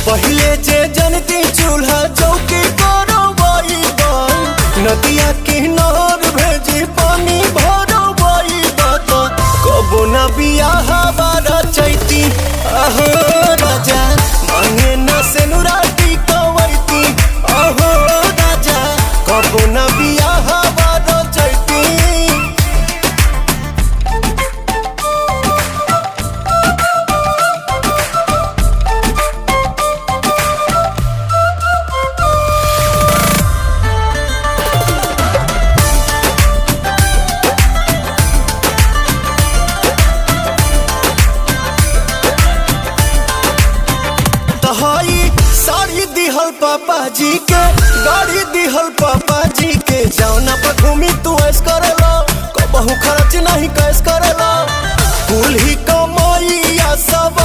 पहले जे जनती चूल्हा चौकी करो नदिया किनार भेजी पानी भरो कबो न बियाह बारा चैती अहो राजा मांगे न सेनुराटी कवैती अहो राजा कबो न बियाह बारा चैती। साड़ी दिहल पापा जी के गाड़ी दिहल पापा जी के जौना पर घूमी तू ऐस करेला कबहू खर्च नहीं कैस करेला कुल ही कमाइया सब